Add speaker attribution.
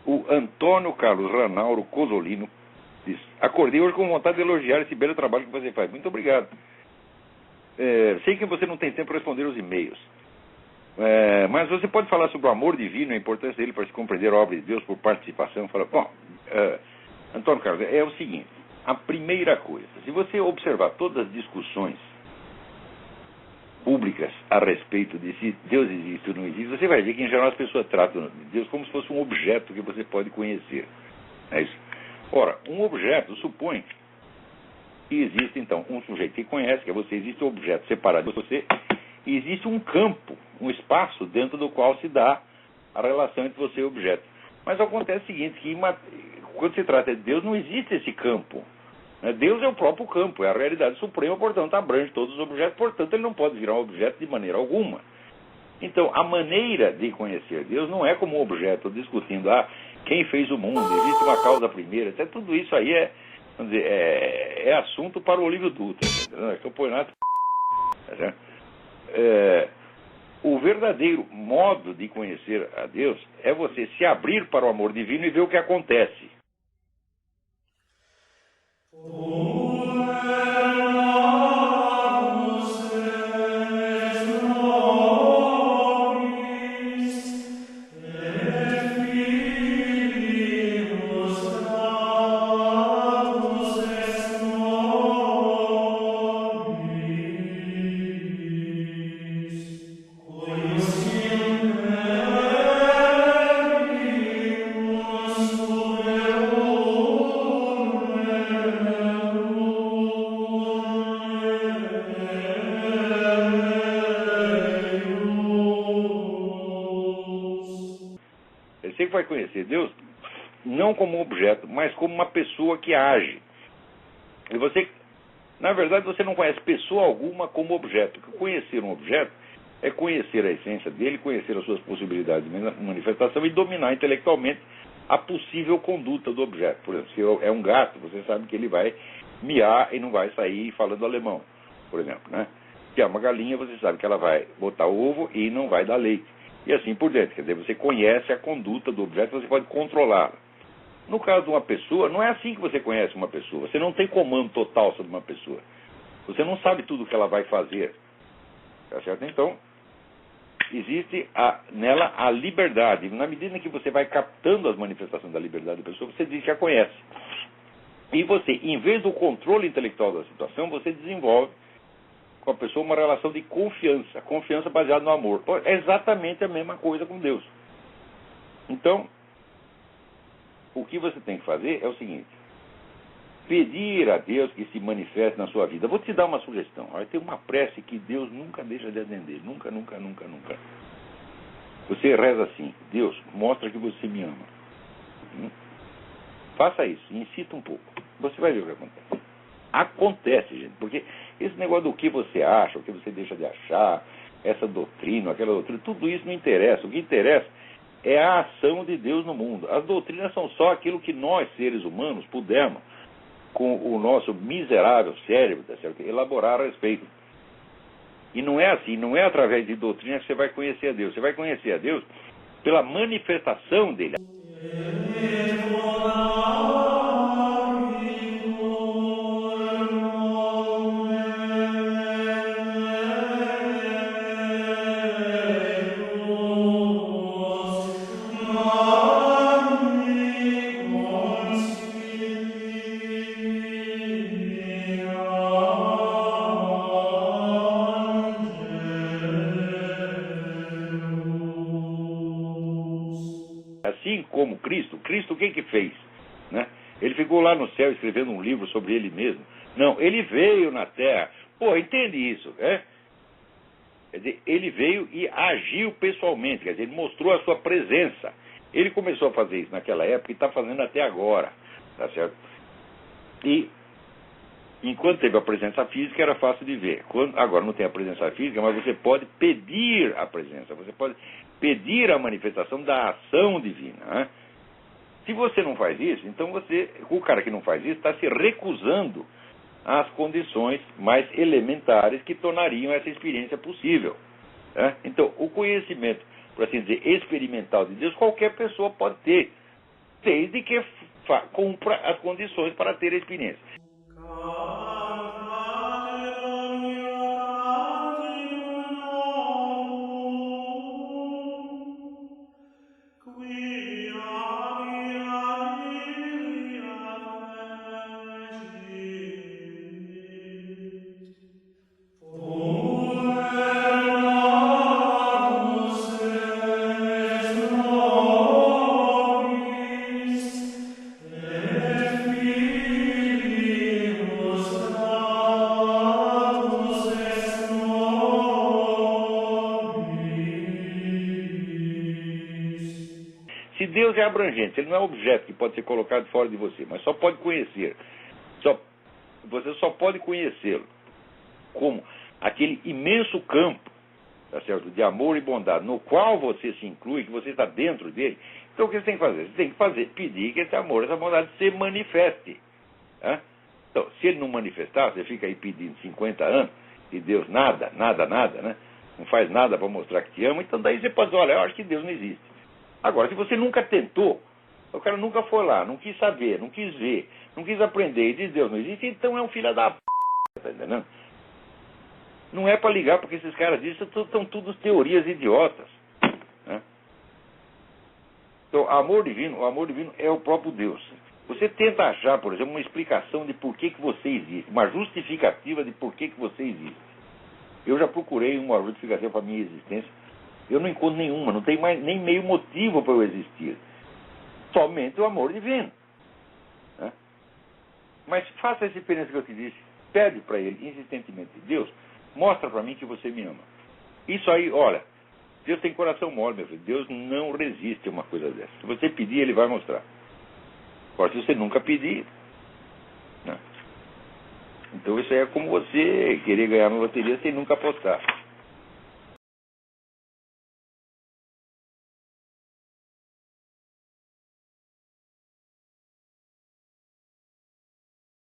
Speaker 1: O Antônio Carlos Ranauro Cosolino diz: acordei hoje com vontade de elogiar esse belo trabalho que você faz. Muito obrigado. Sei que você não tem tempo para responder os e-mails. Mas você pode falar sobre o amor divino, a importância dele para se compreender a obra de Deus por participação. Bom, Antônio Carlos, é o seguinte: a primeira coisa, se você observar todas as discussões públicas a respeito de se Deus existe ou não existe, você vai ver que em geral as pessoas tratam Deus como se fosse um objeto que você pode conhecer. É isso. Ora, um objeto supõe que existe então um sujeito que conhece, que é você, existe um objeto separado de você, e existe um campo, um espaço dentro do qual se dá a relação entre você e o objeto. Mas acontece o seguinte, que quando se trata de Deus, não existe esse campo. Deus é o próprio campo, é a realidade suprema, portanto abrange todos os objetos, portanto ele não pode virar um objeto de maneira alguma. Então a maneira de conhecer Deus não é como um objeto discutindo quem fez o mundo, existe uma causa primeira, até tudo isso aí vamos dizer, é assunto para o Olívio Dutra, é campeonato. O verdadeiro modo de conhecer a Deus é você se abrir para o amor divino e ver o que acontece. Você vai conhecer Deus não como um objeto, mas como uma pessoa que age. E você, na verdade, você não conhece pessoa alguma como objeto. Conhecer um objeto é conhecer a essência dele, conhecer as suas possibilidades de manifestação e dominar intelectualmente a possível conduta do objeto. Por exemplo, se é um gato, você sabe que ele vai miar e não vai sair falando alemão, por exemplo, né? Se é uma galinha, você sabe que ela vai botar ovo e não vai dar leite. E assim por diante. Quer dizer, você conhece a conduta do objeto, você pode controlá-la. No caso de uma pessoa, não é assim que você conhece uma pessoa. Você não tem comando total sobre uma pessoa. Você não sabe tudo o que ela vai fazer. Tá certo? Então, existe nela a liberdade. Na medida que você vai captando as manifestações da liberdade da pessoa, você diz que a conhece. E você, em vez do controle intelectual da situação, você desenvolve com a pessoa uma relação de confiança. Confiança baseada no amor. É exatamente a mesma coisa com Deus. Então, o que você tem que fazer é o seguinte: pedir a Deus que se manifeste na sua vida. Vou te dar uma sugestão. Tem uma prece que Deus nunca deixa de atender. Nunca, nunca, nunca, nunca. Você reza assim: Deus, mostra que você me ama. Faça isso, incita um pouco. Você vai ver o que acontece. Acontece, gente, porque esse negócio do que você acha, o que você deixa de achar, essa doutrina, aquela doutrina, tudo isso não interessa. O que interessa é a ação de Deus no mundo. As doutrinas são só aquilo que nós, seres humanos, pudermos, com o nosso miserável cérebro, tá certo, elaborar a respeito. E não é assim, não é através de doutrina que você vai conhecer a Deus. Você vai conhecer a Deus pela manifestação dele. Assim como Cristo o que fez? Né? Ele ficou lá no céu escrevendo um livro sobre ele mesmo. Não, ele veio na terra. Entende isso, né? Quer dizer, ele veio e agiu pessoalmente, quer dizer, ele mostrou a sua presença. Ele começou a fazer isso naquela época e está fazendo até agora, tá certo? E enquanto teve a presença física era fácil de ver. Agora não tem a presença física, mas você pode pedir a presença, você pode pedir a manifestação da ação divina, né? Se você não faz isso, então o cara que não faz isso está se recusando às condições mais elementares que tornariam essa experiência possível, né? Então, o conhecimento, por assim dizer, experimental de Deus, qualquer pessoa pode ter. desde que cumpra as condições para ter a experiência. Se Deus é abrangente, ele não é objeto que pode ser colocado fora de você, mas só pode conhecer. Você só pode conhecê-lo como aquele imenso campo, tá certo, de amor e bondade, no qual você se inclui, que você está dentro dele. Então o que você tem que fazer? Você tem que pedir que esse amor, essa bondade se manifeste. Tá? Então, se ele não manifestar, você fica aí pedindo 50 anos, e Deus nada, né? Não faz nada para mostrar que te ama, então daí você pode dizer, olha, eu acho que Deus não existe. Agora, se você nunca tentou, o cara nunca foi lá, não quis saber, não quis ver, não quis aprender, e diz Deus não existe, então é um filho da p***, tá entendendo? Não é para ligar, porque esses caras dizem, são tudo teorias idiotas. Né? Então, o amor divino é o próprio Deus. Você tenta achar, por exemplo, uma explicação de por que você existe, uma justificativa de por que você existe. Eu já procurei uma justificativa para a minha existência, eu não encontro nenhuma, não tem mais nem meio motivo para eu existir. Somente o amor divino. Né? Mas faça essa experiência que eu te disse, pede para ele insistentemente, Deus, mostra para mim que você me ama. Isso aí, olha, Deus tem coração mole, meu filho. Deus não resiste a uma coisa dessa. Se você pedir, ele vai mostrar. Agora, se você nunca pedir, né? Então isso aí é como você querer ganhar uma loteria sem nunca apostar.